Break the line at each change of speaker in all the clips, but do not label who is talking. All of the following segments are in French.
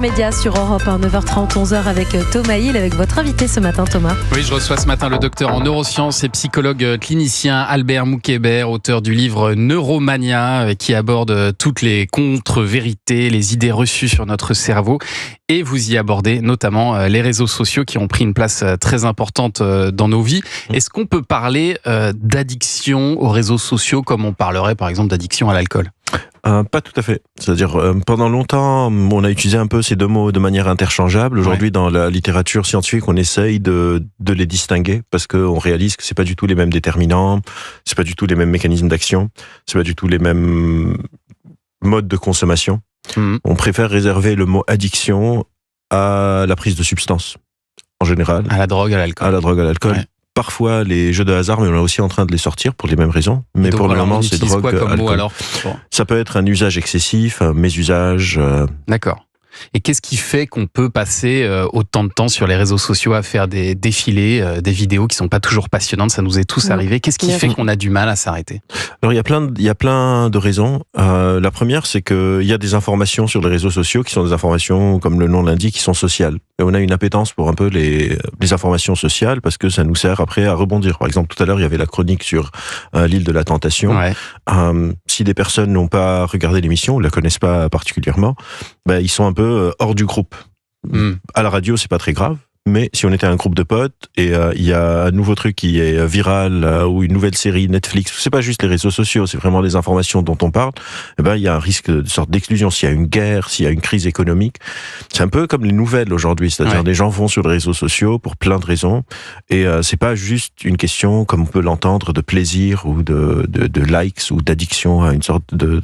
Média sur Europe 1, 9h30, 11h avec Thomas Hill, avec votre invité ce matin, Thomas.
Oui, je reçois ce matin le docteur en neurosciences et psychologue clinicien Albert Moukébert, auteur du livre Neuromania, qui aborde toutes les contre-vérités, les idées reçues sur notre cerveau. Et vous y abordez notamment les réseaux sociaux qui ont pris une place très importante dans nos vies. Est-ce qu'on peut parler d'addiction aux réseaux sociaux comme on parlerait par exemple d'addiction à l'alcool ?
Pas tout à fait. C'est-à-dire, pendant longtemps, on a utilisé un peu ces deux mots de manière interchangeable. Aujourd'hui, dans la littérature scientifique, on essaye de les distinguer parce qu'on réalise que c'est pas du tout les mêmes déterminants, c'est pas du tout les mêmes mécanismes d'action, c'est pas du tout les mêmes modes de consommation. On préfère réserver le mot addiction à la prise de substances, en général.
À la drogue, à l'alcool.
À la drogue, à l'alcool. Ouais. Parfois les jeux de hasard, mais on est aussi en train de les sortir pour les mêmes raisons. Mais donc, pour le moment, c'est drogue,
quoi comme
alcool.
Mot, alors
Ça peut être un usage excessif, un mésusage.
D'accord. Et qu'est-ce qui fait qu'on peut passer autant de temps sur les réseaux sociaux à faire des défilés, des vidéos qui sont pas toujours passionnantes? Ça nous est tous arrivé. Qu'est-ce qui fait qu'on a du mal à s'arrêter? Alors
il y a plein de raisons. La première, c'est qu'il y a des informations sur les réseaux sociaux qui sont des informations, comme le nom l'indique, qui sont sociales. Et on a une appétence pour un peu les informations sociales parce que ça nous sert après à rebondir. Par exemple, tout à l'heure, il y avait la chronique sur l'île de la Tentation. Ouais. Si des personnes n'ont pas regardé l'émission ou la connaissent pas particulièrement, ils sont un peu hors du groupe. À la radio, c'est pas très grave. Mais si on était un groupe de potes et il y a un nouveau truc qui est viral ou une nouvelle série Netflix, c'est pas juste les réseaux sociaux, c'est vraiment les informations dont on parle, il y a un risque de sorte d'exclusion. S'il y a une guerre, s'il y a une crise économique, c'est un peu comme les nouvelles aujourd'hui, c'est-à-dire des gens vont sur les réseaux sociaux pour plein de raisons et c'est pas juste une question, comme on peut l'entendre, de plaisir ou de likes ou d'addiction à une sorte de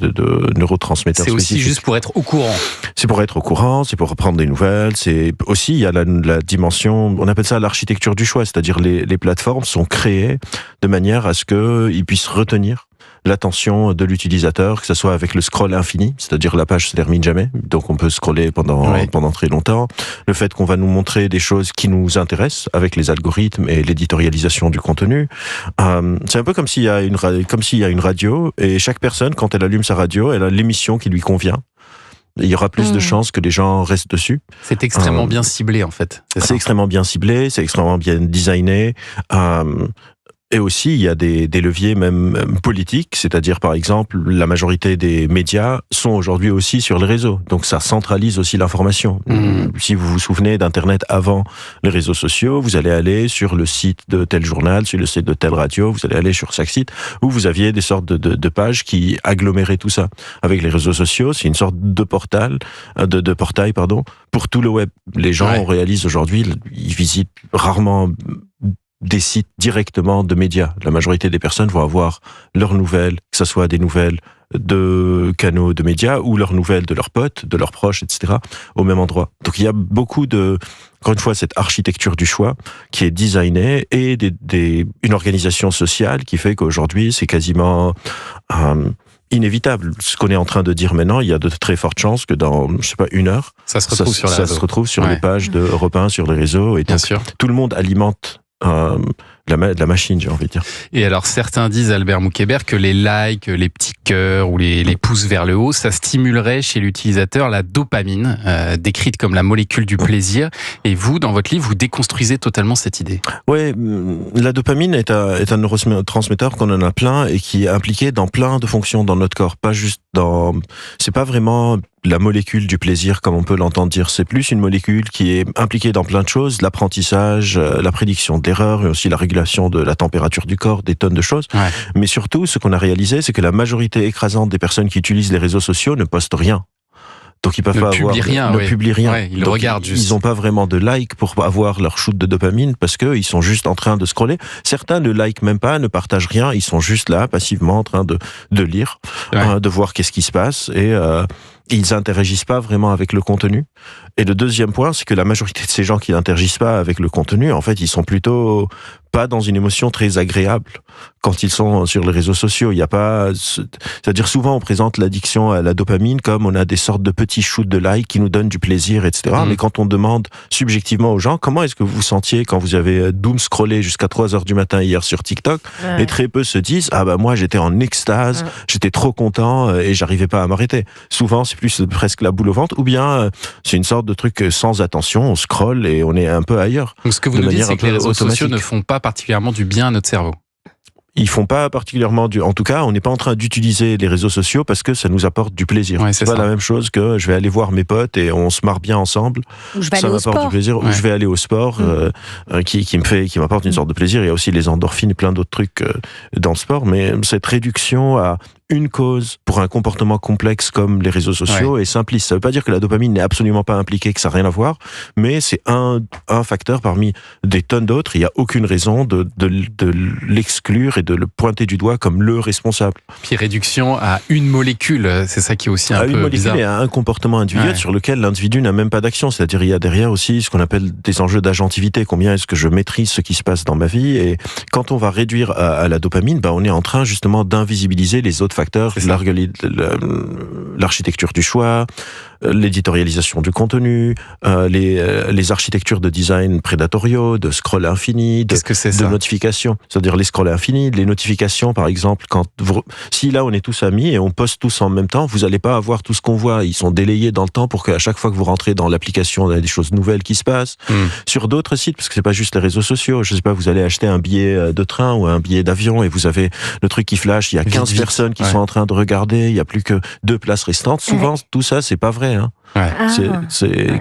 neurotransmetteur
spécifique.
C'est aussi
juste pour être au courant.
C'est pour être au courant, c'est pour reprendre des nouvelles, c'est aussi, il y a la dimension, on appelle ça l'architecture du choix, c'est-à-dire les plateformes sont créées de manière à ce qu'ils puissent retenir l'attention de l'utilisateur, que ce soit avec le scroll infini, c'est-à-dire la page se termine jamais, donc on peut scroller pendant très longtemps. Le fait qu'on va nous montrer des choses qui nous intéressent avec les algorithmes et l'éditorialisation du contenu. C'est un peu comme s'il y a une radio et chaque personne, quand elle allume sa radio, elle a l'émission qui lui convient. Il y aura plus de chances que les gens restent dessus.
C'est extrêmement bien ciblé, en fait.
C'est extrêmement bien ciblé, c'est extrêmement bien designé. Et aussi, il y a des leviers même politiques, c'est-à-dire, par exemple, la majorité des médias sont aujourd'hui aussi sur les réseaux. Donc, ça centralise aussi l'information. Si vous vous souvenez d'Internet avant les réseaux sociaux, vous allez aller sur le site de tel journal, sur le site de telle radio, vous allez aller sur chaque site, où vous aviez des sortes de pages qui aggloméraient tout ça. Avec les réseaux sociaux, c'est une sorte de portail, pour tout le web. Les gens réalisent aujourd'hui, ils visitent rarement des sites directement de médias. La majorité des personnes vont avoir leurs nouvelles, que ce soit des nouvelles de canaux de médias ou leurs nouvelles de leurs potes, de leurs proches, etc., au même endroit. Donc il y a beaucoup encore une fois, cette architecture du choix qui est designée et une organisation sociale qui fait qu'aujourd'hui, c'est quasiment inévitable. Ce qu'on est en train de dire maintenant, il y a de très fortes chances que dans, une heure,
ça se retrouve sur
les pages de Europe 1, sur les réseaux. Et donc, tout le monde alimente la machine, j'ai envie de dire.
Et alors certains disent, Albert Moukébert, que les likes, les petits cœurs ou les pouces vers le haut, ça stimulerait chez l'utilisateur la dopamine, décrite comme la molécule du plaisir. Et vous, dans votre livre, vous déconstruisez totalement cette idée.
Oui, la dopamine est un neurotransmetteur qu'on en a plein et qui est impliqué dans plein de fonctions dans notre corps, pas juste c'est pas vraiment la molécule du plaisir comme on peut l'entendre dire, c'est plus une molécule qui est impliquée dans plein de choses, l'apprentissage, la prédiction de l'erreur et aussi la régulation de la température du corps, des tonnes de choses. Mais surtout, ce qu'on a réalisé, c'est que la majorité écrasante des personnes qui utilisent les réseaux sociaux ne postent rien. Donc ils peuvent pas publient rien.
Ouais, ils regardent juste.
Ils n'ont pas vraiment de like pour avoir leur shoot de dopamine parce que ils sont juste en train de scroller. Certains ne like même pas, ne partagent rien. Ils sont juste là, passivement en train de lire, de voir qu'est-ce qui se passe et ils interagissent pas vraiment avec le contenu. Et le deuxième point, c'est que la majorité de ces gens qui n'interagissent pas avec le contenu, en fait, ils sont plutôt pas dans une émotion très agréable quand ils sont sur les réseaux sociaux. Il y a pas, c'est-à-dire souvent on présente l'addiction à la dopamine comme on a des sortes de petits shoots de likes qui nous donnent du plaisir, etc. Mais quand on demande subjectivement aux gens comment est-ce que vous vous sentiez quand vous avez doom scrollé jusqu'à 3h du matin hier sur TikTok, et très peu se disent moi j'étais en extase, j'étais trop content et j'arrivais pas à m'arrêter. Souvent c'est plus presque la boule au ventre, ou bien c'est une sorte de trucs sans attention, on scrolle et on est un peu ailleurs.
Donc ce que vous nous dites, c'est que les réseaux sociaux ne font pas particulièrement du bien à notre cerveau.
Ils font pas particulièrement en tout cas, on n'est pas en train d'utiliser les réseaux sociaux parce que ça nous apporte du plaisir.
Ouais,
c'est pas la même chose que je vais aller voir mes potes et on se marre bien ensemble.
Ou je vais
ça
aller au
m'apporte
sport.
du plaisir. Ou je vais aller au sport, qui m'apporte une sorte de plaisir. Il y a aussi les endorphines et plein d'autres trucs dans le sport. Mais cette réduction à une cause pour un comportement complexe comme les réseaux sociaux est simpliste. Ça veut pas dire que la dopamine n'est absolument pas impliquée, que ça n'a rien à voir, mais c'est un facteur parmi des tonnes d'autres. Il n'y a aucune raison de l'exclure et de le pointer du doigt comme le responsable.
Puis réduction à une molécule, c'est ça qui est aussi un peu bizarre. À une molécule
et à un comportement individuel sur lequel l'individu n'a même pas d'action. C'est-à-dire il y a derrière aussi ce qu'on appelle des enjeux d'agentivité. Combien est-ce que je maîtrise ce qui se passe dans ma vie? Et quand on va réduire à la dopamine, on est en train justement d'invisibiliser les autres facteurs, l'architecture du choix, l'éditorialisation du contenu, les architectures de design prédatoriaux, de scroll infini, de notifications. C'est-à-dire les scrolls infinis, les notifications, par exemple, si là on est tous amis et on poste tous en même temps, vous n'allez pas avoir tout ce qu'on voit. Ils sont délayés dans le temps pour qu'à chaque fois que vous rentrez dans l'application, il y a des choses nouvelles qui se passent. Sur d'autres sites, parce que c'est pas juste les réseaux sociaux, je sais pas, vous allez acheter un billet de train ou un billet d'avion et vous avez le truc qui flash, il y a 15 personnes qui sont en train de regarder, il y a plus que 2 places restantes. Souvent, tout ça, c'est pas vrai, hein.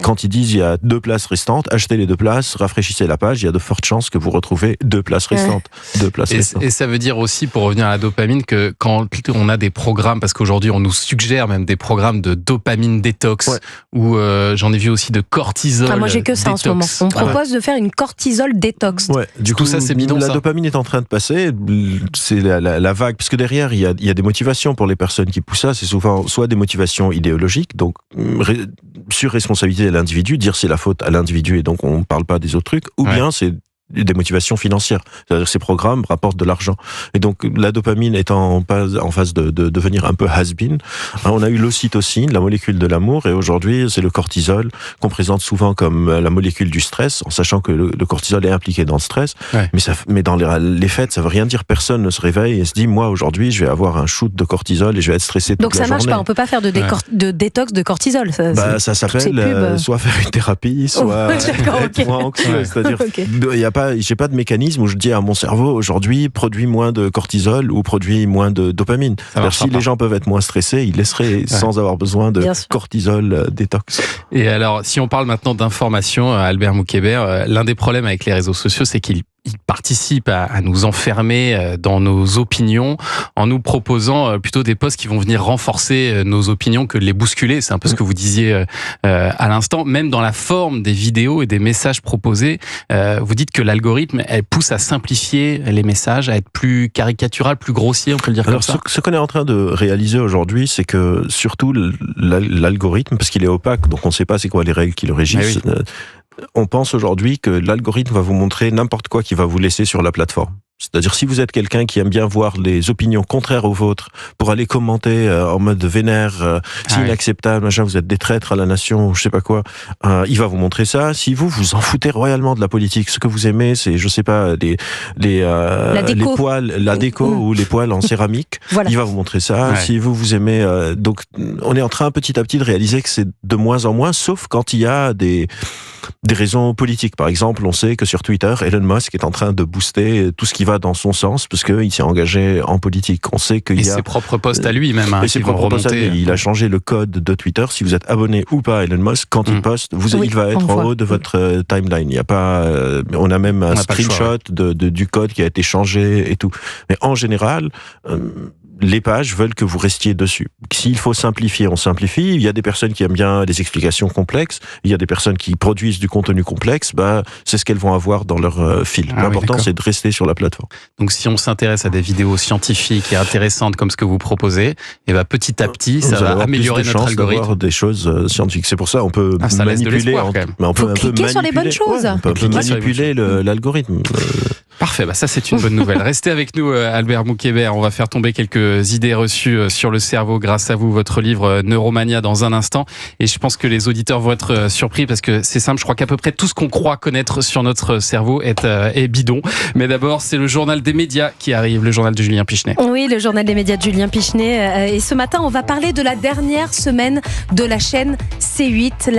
Quand ils disent il y a 2 places restantes, achetez les 2 places, rafraîchissez la page, il y a de fortes chances que vous retrouvez 2 places restantes. 2 places restantes.
Et ça veut dire aussi, pour revenir à la dopamine, que quand on a des programmes, parce qu'aujourd'hui on nous suggère même des programmes de dopamine détox, ou j'en ai vu aussi de cortisol.
Moi j'ai que ça
détox.
En ce moment. On propose de faire une cortisol détox.
Du coup, ça c'est bidon. La dopamine est en train de passer, c'est la vague, parce que derrière il y a des motivations pour les personnes qui poussent ça. C'est souvent soit des motivations idéologiques, donc sur responsabilité de l'individu, dire c'est la faute à l'individu et donc on ne parle pas des autres trucs, ou bien c'est des motivations financières. C'est-à-dire que ces programmes rapportent de l'argent. Et donc, la dopamine étant en phase de devenir un peu has-been, on a eu l'ocytocine, la molécule de l'amour, et aujourd'hui, c'est le cortisol, qu'on présente souvent comme la molécule du stress, en sachant que le cortisol est impliqué dans le stress. Mais dans les faits, ça veut rien dire. Personne ne se réveille et se dit, moi, aujourd'hui, je vais avoir un shoot de cortisol et je vais être stressé toute la journée.
Donc, ça marche pas. On peut pas faire de détox de cortisol.
Ça s'appelle soit faire une thérapie, soit être moins anxieux. C'est-à-dire, j'ai pas de mécanisme où je dis à mon cerveau aujourd'hui produis moins de cortisol ou produis moins de dopamine. Si les gens peuvent être moins stressés, ils laisseraient sans avoir besoin de cortisol détox.
Et alors, si on parle maintenant d'information, Albert Moukébert, l'un des problèmes avec les réseaux sociaux, c'est qu'ils participent à nous enfermer dans nos opinions en nous proposant plutôt des posts qui vont venir renforcer nos opinions que de les bousculer. C'est un peu ce que vous disiez à l'instant. Même dans la forme des vidéos et des messages proposés, vous dites que l'algorithme, elle pousse à simplifier les messages, à être plus caricatural, plus grossier, on peut le dire comme ça.
Ce qu'on est en train de réaliser aujourd'hui, c'est que surtout l'algorithme, parce qu'il est opaque, donc on ne sait pas c'est quoi les règles qui le régissent, on pense aujourd'hui que l'algorithme va vous montrer n'importe quoi qu'il va vous laisser sur la plateforme. C'est-à-dire, si vous êtes quelqu'un qui aime bien voir les opinions contraires aux vôtres pour aller commenter en mode vénère, c'est inacceptable, machin, vous êtes des traîtres à la nation, je sais pas quoi, il va vous montrer ça. Si vous en foutez royalement de la politique, ce que vous aimez, c'est, je sais pas, les poils, la déco ou les poils en céramique, il va vous montrer ça. Si vous aimez, donc, on est en train petit à petit de réaliser que c'est de moins en moins, sauf quand il y a des raisons politiques. Par exemple, on sait que sur Twitter, Elon Musk est en train de booster tout ce qui va dans son sens, parce qu'il s'est engagé en politique. On sait qu'il y a
ses propres posts à lui même,
et ses propres posts à lui. Il a changé le code de Twitter. Si vous êtes abonné ou pas à Elon Musk, quand il poste, il va être en haut de votre timeline. Il y a pas, on a même un screenshot du code qui a été changé et tout. Mais en général, les pages veulent que vous restiez dessus. S'il faut simplifier, on simplifie. Il y a des personnes qui aiment bien les explications complexes. Il y a des personnes qui produisent du contenu complexe. C'est ce qu'elles vont avoir dans leur fil. L'important, c'est de rester sur la plateforme.
Donc, si on s'intéresse à des vidéos scientifiques et intéressantes comme ce que vous proposez, et petit à petit, ça va améliorer notre algorithme.
D'avoir des choses scientifiques. C'est pour ça, on peut manipuler.
On peut cliquer sur les bonnes choses.
On peut manipuler l'algorithme.
Parfait, ça c'est une bonne nouvelle. Restez avec nous, Albert Moukébert. On va faire tomber quelques idées reçues sur le cerveau grâce à vous, votre livre Neuromania dans un instant. Et je pense que les auditeurs vont être surpris parce que c'est simple, je crois qu'à peu près tout ce qu'on croit connaître sur notre cerveau est bidon. Mais d'abord, c'est le journal des médias qui arrive, le journal de Julien Pichenet.
Oui, le journal des médias de Julien Pichenet. Et ce matin, on va parler de la dernière semaine de la chaîne C8.